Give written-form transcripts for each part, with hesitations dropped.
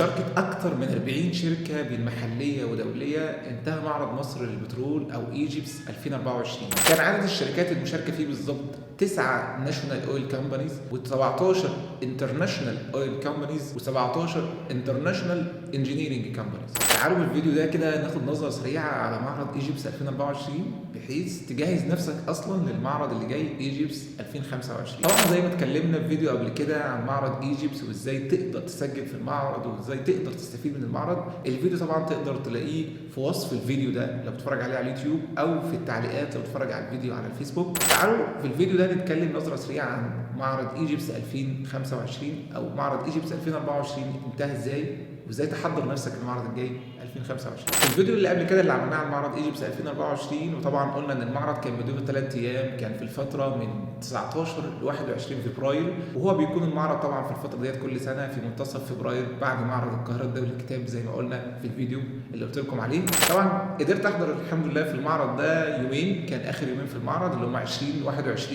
بمشاركة أكثر من 40 شركة بين محلية ودولية، انتهى معرض مصر للبترول أو ايجيبس 2024. كان عدد الشركات المشاركة فيه بالظبط 9 ناشونال اويل كومبانيز و17 انترناشونال اويل كومبانيز و17 انترناشونال انجينيرنج كومبانيز. تعالوا بالفيديو ده كده ناخد نظرة سريعة على معرض ايجيبس 2024 بحيث تجهز نفسك أصلا للمعرض اللي جاي ايجيبس 2025. طبعا زي ما اتكلمنا في فيديو قبل كده عن معرض ايجيبس وازاي تقدر تسجل في المعرض وازاي تقدر تستفيد من المعرض، الفيديو طبعا تقدر تلاقيه في وصف الفيديو ده لو بتتفرج عليه على اليوتيوب او في التعليقات لو بتتفرج على الفيديو على الفيسبوك. تعالوا في الفيديو ده نتكلم نظرة سريعة عن معرض ايجيبس 2025 او معرض ايجيبس 2024 انتهى ازاي وازاي تحضر نفسك للمعرض الجاي 2025. الفيديو اللي قبل كده اللي عملناه عن معرض ايجيبس 2024، وطبعا قلنا ان المعرض كان مدته 3 ايام، كان في الفتره من 19 ل 21 فبراير، وهو بيكون المعرض طبعا في الفتره ديت كل سنه في منتصف فبراير بعد معرض القاهره الدولي للكتاب زي ما قلنا في الفيديو اللي قلت لكم عليه. طبعا قدرت احضر الحمد لله في المعرض ده يومين، كان اخر يومين في المعرض اللي هم 20 و21،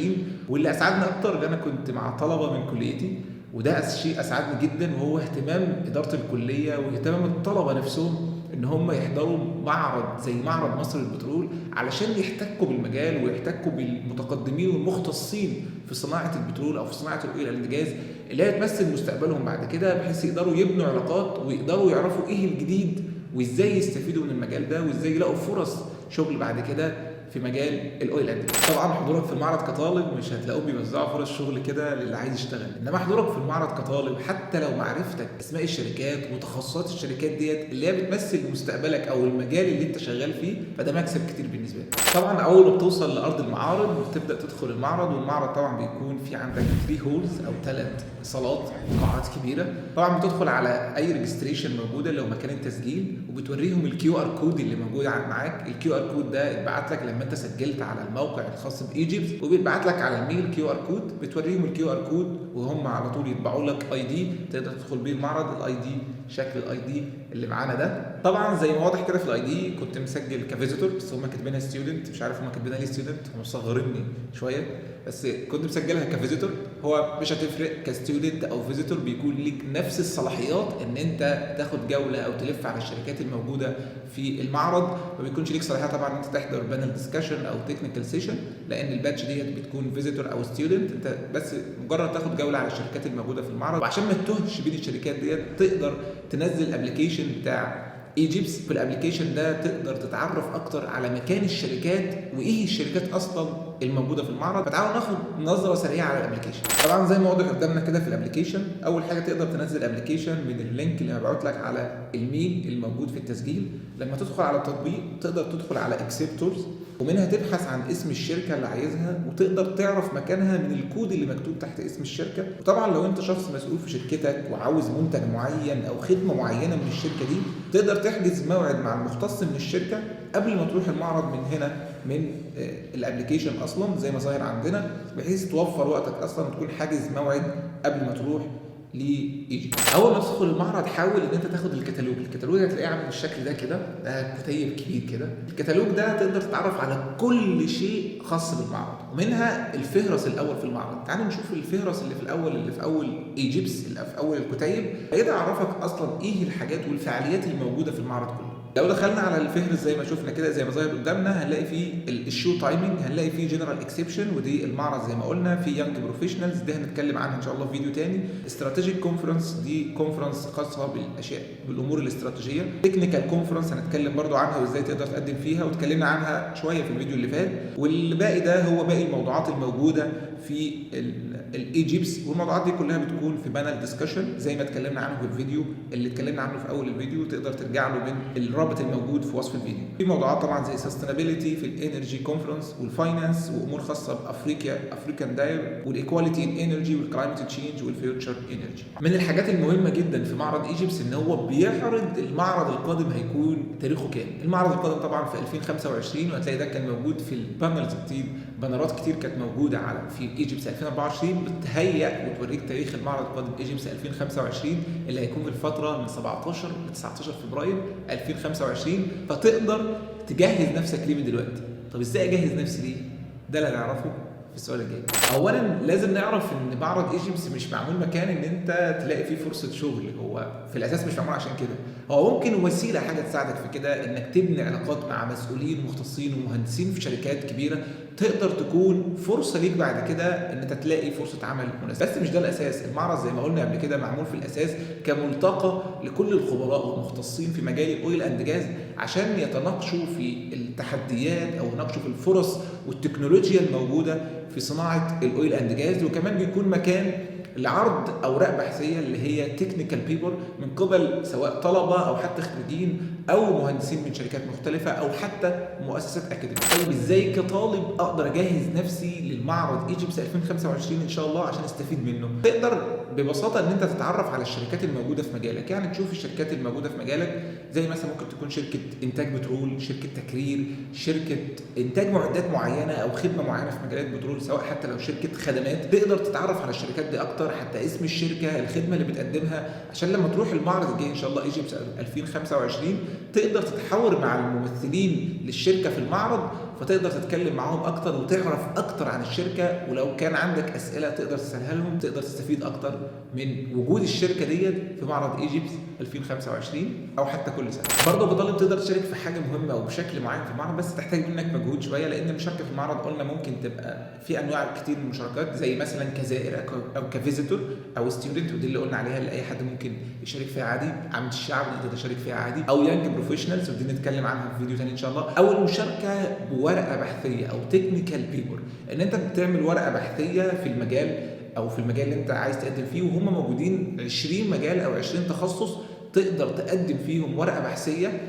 واللي اسعدني اكتر ان انا كنت مع طلبه من كليتي، وده شيء اسعدني جدا، وهو اهتمام اداره الكليه واهتمام الطلبه نفسهم ان هم يحضروا معرض زي معرض مصر للبترول علشان يحتكوا بالمجال ويحتكوا بالمتقدمين والمختصين في صناعه البترول او في صناعه الاويل اند جاز اللي هي تمثل مستقبلهم بعد كده، بحيث يقدروا يبنوا علاقات ويقدروا يعرفوا ايه الجديد وازاي يستفيدوا من المجال ده وازاي يلاقوا فرص شغل بعد كده في مجال الاويل اند. طبعا حضورك في المعرض كطالب مش هتلاقوهم بيوزعوا فرص شغل كده للي عايز يشتغل، انما حضورك في المعرض كطالب حتى لو معرفتك اسماء الشركات وتخصصات الشركات ديت اللي هي بتمثل مستقبلك او المجال اللي انت شغال فيه، فده مكسب كتير بالنسبه لك. طبعا اول ما بتوصل لارض المعارض بتبدا تدخل المعرض، والمعرض طبعا بيكون في عندك 3 هولز او 3 صالات قاعات كبيره. طبعا بتدخل على اي ريجستريشن موجوده لو مكان التسجيل، وبتوريهم الكيو ار كود اللي موجود معاك. الكيو ار كود ده اتبعت لك لما انت سجلت على الموقع الخاص بايجيبس، وبيتبعت لك على الميل كيو ار كود، بتوريهم الكيو ار كود وهم على طول يطبعوا لك اي دي تقدر تدخل بيه المعرض. الاي دي شكل الاي دي اللي معانا ده. طبعا زي ما واضح كده في الاي دي كنت مسجل كفيزيتور، بس هم كاتبينها ستودنت، مش عارف هم كاتبينها ليه ستودنت، هم مصغريني شويه، بس كنت مسجلها كفيزيتور. هو مش هتفرق كستودنت او فيزيتور، بيكون ليك نفس الصلاحيات ان انت تاخد جوله او تلف على الشركات الموجوده في المعرض. ما بيكونش ليك صلاحيه طبعا ان انت تحضر بانل ديسكشن او تكنيكال سيشن، لان الباتش ديت بتكون فيزيتور او ستودنت، انت بس مجرد تاخد جوله على الشركات الموجوده في المعرض. وعشان ما تتوهش بين الشركات ديت تقدر تنزل الابلكيشن بتاع ايجيبس. في الابلكيشن ده تقدر تتعرف اكتر على مكان الشركات وايه الشركات اصلا الموجوده في المعرض. فتعالوا ناخد نظره سريعه على الابلكيشن. طبعا زي ما واضح قدامنا كده في الابلكيشن، اول حاجه تقدر تنزل الابلكيشن من اللينك اللي مبعوت لك على الميل الموجود في التسجيل. لما تدخل على التطبيق تقدر تدخل على اكسبتورز، ومنها تبحث عن اسم الشركه اللي عايزها وتقدر تعرف مكانها من الكود اللي مكتوب تحت اسم الشركه. وطبعا لو انت شخص مسؤول في شركتك وعاوز منتج معين او خدمه معينه من الشركه دي، تقدر تحجز موعد مع المختص من الشركه قبل ما تروح المعرض من هنا من الابلكيشن اصلا زي ما ظاهر عندنا، بحيث توفر وقتك اصلا وتكون حاجز موعد قبل ما تروح لإيجيبت. اول ما تدخل المعرض حاول ان انت تاخد الكتالوج هتلاقيه عامل بالشكل ده كده، ده كتيب كبير كده. الكتالوج ده تقدر تتعرف على كل شيء خاص بالمعرض، ومنها الفهرس الاول في المعرض. تعالوا نشوف الفهرس اللي في الاول، اللي في اول ايجيبس، اللي في اول الكتيب، هيقدر يعرفك اصلا ايه الحاجات والفعاليات الموجوده في المعرض كله. لو دخلنا على الفهرس زي ما شفنا كده زي ما ظاهر قدامنا، هنلاقي فيه الشو تايمنج، هنلاقي فيه جنرال اكسبشن ودي المعرض زي ما قلنا، في يانج بروفيشنالز دي هنتكلم عنها ان شاء الله في فيديو تاني. استراتيجيك كونفرنس دي كونفرنس خاصه بالاشياء بالامور الاستراتيجيه. تكنيكال كونفرنس هنتكلم برضو عنها وازاي تقدر تقدم فيها، واتكلمنا عنها شويه في الفيديو اللي فات. والباقي ده هو باقي الموضوعات الموجوده في الايجيبس، والموضوعات دي كلها بتكون في بانل ديسكشن زي ما اتكلمنا عنه في الفيديو اللي اتكلمنا عنه في اول الفيديو، تقدر ترجع له من الرابط الموجود في وصف الفيديو. في موضوعات طبعا زي سستينابيلتي في الانرجي كونفرنس والفاينانس، وامور خاصه افريكان داير، والايكواليتي ان انرجي والكلايمت تشينج والفيوتشر انرجي. من الحاجات المهمه جدا في معرض ايجيبس ان هو بيعرض المعرض القادم هيكون تاريخه كام. المعرض القادم طبعا في 2025، وهتلاقي ده كان موجود في البانلز كتير، بانرات كتير كانت موجوده على في ايجيبس 2024 بتهيئ وتوريك تاريخ المعرض القادم ايجيبس 2025 اللي هيكون في الفتره من 17 ل 19 فبراير 2025. فتقدر تجهز نفسك ليه من دلوقتي. طب ازاي اجهز نفسي ليه؟ ده اللي هنعرفه في السؤال الجاي. اولا لازم نعرف ان معرض ايجيبس مش معمول مكان ان انت تلاقي فيه فرصه شغل، هو في الاساس مش معمول عشان كده، هو ممكن وسيله حاجه تساعدك في كده، انك تبني علاقات مع مسؤولين مختصين ومهندسين في شركات كبيره تقدر تكون فرصه ليك بعد كده ان انت تلاقي فرصه عمل مناسبه. بس مش ده الاساس، المعرض زي ما قلنا قبل كده معمول في الاساس كملتقى لكل الخبراء والمختصين في مجال الاويل اند جاز عشان يتناقشوا في التحديات او يناقشوا في الفرص والتكنولوجيا الموجوده في صناعه الاويل اند جاز. وكمان بيكون مكان لعرض اوراق بحثيه اللي هي تكنيكال بيبر من قبل سواء طلبه او حتى خريجين او مهندسين من شركات مختلفه او حتى مؤسسات اكاديميه. طيب ازاي كطالب اقدر اجهز نفسي للمعرض ايجيبس 2025 ان شاء الله عشان استفيد منه؟ تقدر ببساطه ان انت تتعرف على الشركات الموجوده في مجالك، يعني تشوف الشركات الموجوده في مجالك زي مثلا ممكن تكون شركه انتاج بترول، شركه تكرير، شركه انتاج معدات معينه او خدمه معينه في مجالات بترول، سواء حتى لو شركه خدمات. تقدر تتعرف على الشركات دي اكتر، حتى اسم الشركه، الخدمه اللي بتقدمها، عشان لما تروح المعرض الجاي ان شاء الله ايجيبس 2025 تقدر تتحاور مع الممثلين للشركه في المعرض، فتقدر تتكلم معاهم اكتر وتعرف اكتر عن الشركه، ولو كان عندك اسئله تقدر تسالها لهم، تقدر تستفيد اكتر من وجود الشركه ديت في معرض ايجيبس 2025 او حتى كل سنه. برضه كطالب تقدر تشارك في حاجه مهمه وبشكل معين في المعرض، بس تحتاج منك مجهود شويه، لان المشاركه في المعرض قلنا ممكن تبقى في انواع كتير من المشاركات، زي مثلا كزائر او كفيزيتور او ستودنت، ودي اللي قلنا عليها اللي اي حد ممكن يشارك فيها عادي، عامة الشعب انت تشارك فيها عادي، او يانج بروفيشنالز ودي نتكلم عنها في فيديو ثاني ان شاء الله، او المشاركه بورقه بحثيه او تكنيكال بيبر، ان انت بتعمل ورقه بحثيه في المجال او في المجال اللي انت عايز تقدم فيه، وهم موجودين 20 مجال او 20 تخصص تقدر تقدم فيهم ورقه بحثيه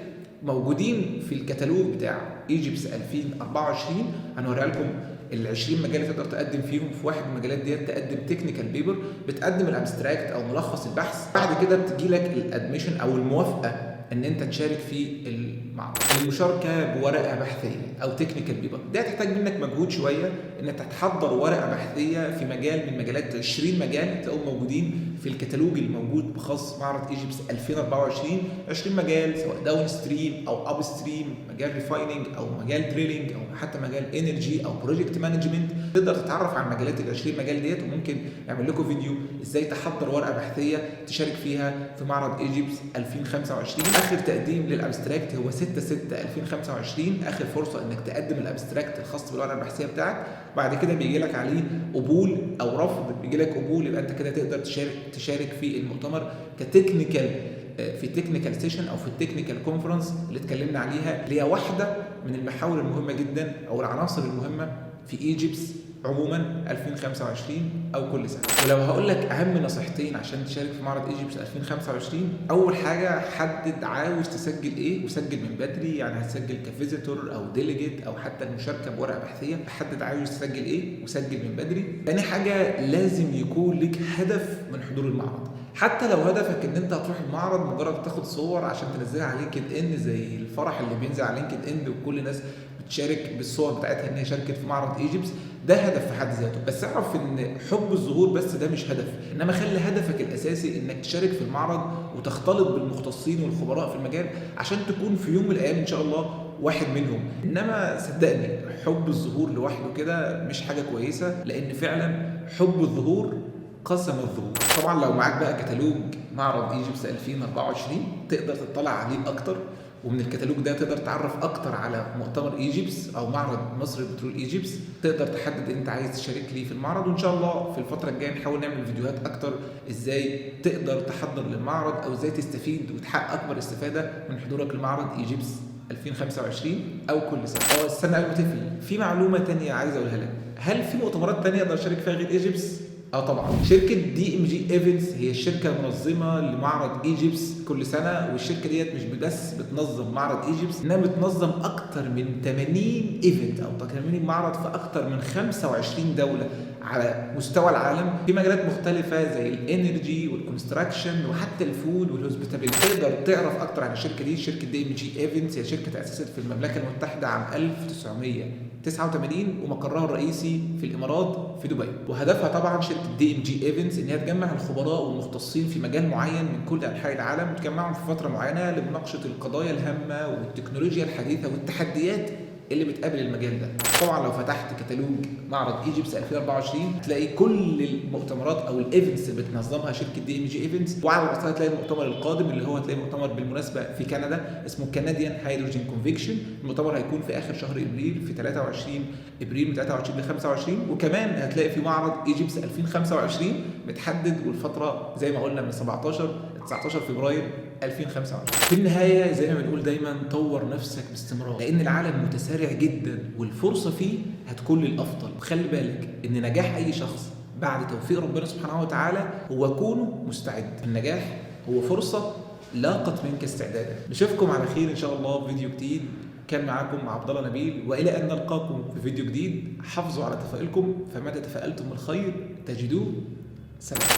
موجودين في الكتالوج بتاع ايجيبس 2024. هنوريها لكم ال 20 مجال اللي تقدر تقدم فيهم. في واحد من المجالات ديت تقدم تكنيكال بيبر، بتقدم الابستراكت او ملخص البحث، بعد كده بتجي لك الادميشن او الموافقه ان انت تشارك في المعرض. المشاركه بورقه بحثيه او تكنيكال بيبر ده هتحتاج منك مجهود شويه، انك تحضر ورقه بحثيه في مجال من مجالات 20 مجال تلاقوا موجودين في الكتالوج الموجود بخاص معرض ايجيبس 2024. 20 مجال سواء داون ستريم او اب ستريم، مجال ريفايننج او مجال دريلنج او حتى مجال انرجي او بروجكت مانجمنت. تقدر تتعرف على مجالات ال 20 مجال ديت، وممكن اعمل لكم فيديو ازاي تحضر ورقه بحثيه تشارك فيها في معرض ايجيبس 2025. اخر تقديم للابستراكت هو 6/6/2025، اخر فرصه انك تقدم الابستراكت الخاص بالورقه البحثيه بتاعك. بعد كده بيجي لك عليه قبول او رفض، بيجي لك قبول يبقى انت كده تقدر تشارك في المؤتمر كتكنيكال في تكنيكال سيشن او في التكنيكال كونفرنس اللي اتكلمنا عليها، اللي هي واحده من المحاور المهمه جدا او العناصر المهمه في ايجيبس عموما 2025 او كل سنه. ولو هقول لك اهم نصيحتين عشان تشارك في معرض ايجيبس 2025، اول حاجه حدد عاوز تسجل ايه وسجل من بدري، يعني هتسجل كفيزيتور او ديليجيت او حتى المشاركه بورقه بحثيه، حدد عاوز تسجل ايه وسجل من بدري. ثاني حاجه لازم يكون لك هدف من حضور المعرض، حتى لو هدفك ان انت هتروح المعرض مجرد تاخد صور عشان تنزلها على لينكد ان زي الفرح اللي بينزل على لينكد ان وكل الناس بتشارك بالصور بتاعتها ان هي شاركت في معرض ايجيبس، ده هدف في حد ذاته. بس اعرف ان حب الظهور بس ده مش هدف، انما خلي هدفك الاساسي انك تشارك في المعرض وتختلط بالمختصين والخبراء في المجال عشان تكون في يوم من الايام ان شاء الله واحد منهم. انما صدقني حب الظهور لوحده كده مش حاجه كويسه، لان فعلا حب الظهور قسم الظهور. طبعا لو معاك بقى كتالوج معرض ايجيبس 2024 تقدر تطلع عليه اكتر، ومن الكتالوج ده تقدر تعرف اكتر على مؤتمر ايجيبس او معرض مصر البترول ايجيبس، تقدر تحدد انت عايز تشارك ليه في المعرض. وان شاء الله في الفتره الجايه نحاول نعمل فيديوهات اكتر ازاي تقدر تحضر للمعرض او ازاي تستفيد وتحقق اكبر استفاده من حضورك لمعرض ايجيبس 2025 او كل سنه. السنه قبل ما تقفل في معلومه تانية عايز اقولها لك، هل في مؤتمرات تانية اقدر اشارك فيها غير ايجيبس؟ طبعا شركه دي ام جي ايفنتس هي الشركه المنظمه لمعرض ايجيبس كل سنه، والشركه ديت مش بس بتنظم معرض ايجيبس، انها بتنظم اكتر من 80 ايفنت او 80 معرض في اكتر من 25 دوله على مستوى العالم في مجالات مختلفه زي الانرجي والكونستراكشن وحتى الفود والهوسبيتاليتي. تقدر تعرف اكتر عن الشركه دي. شركه دي ام جي ايفنتس هي شركه تاسست في المملكه المتحده عام 1989 ومقرها الرئيسي في الامارات في دبي. وهدفها طبعا شركه دي ام جي ايفنتس ان هي تجمع الخبراء والمختصين في مجال معين من كل انحاء العالم وتجمعهم في فتره معينه لمناقشه القضايا الهامه والتكنولوجيا الحديثه والتحديات اللي بتقابل المجال ده. طبعا لو فتحت كتالوج معرض ايجيبس 2024 هتلاقي كل المؤتمرات او الايفنتس اللي بتنظمها شركه دي ام جي ايفنتس، وعلى راسها هتلاقي المؤتمر القادم اللي هو هتلاقي مؤتمر بالمناسبه في كندا اسمه كنديان هيدروجين كونفكشن. المؤتمر هيكون في اخر شهر ابريل، في 23 ابريل من 23 ل 25. وكمان هتلاقي في معرض ايجيبس 2025 متحدد، والفتره زي ما قلنا من 17 ل 19 فبراير 2025. في النهايه زي ما بنقول دايما طور نفسك باستمرار، لان العالم متسارع جدا والفرصه فيه هتكون للافضل. وخلي بالك ان نجاح اي شخص بعد توفيق ربنا سبحانه وتعالى هو كونه مستعد. النجاح هو فرصه لاقت منك استعدادا. نشوفكم على خير ان شاء الله في فيديو جديد. كان معاكم عبد الله نبيل، والى ان نلقاكم في فيديو جديد. حافظوا على تفاؤلكم، فمتى تفاءلتم الخير تجدوه. سلام.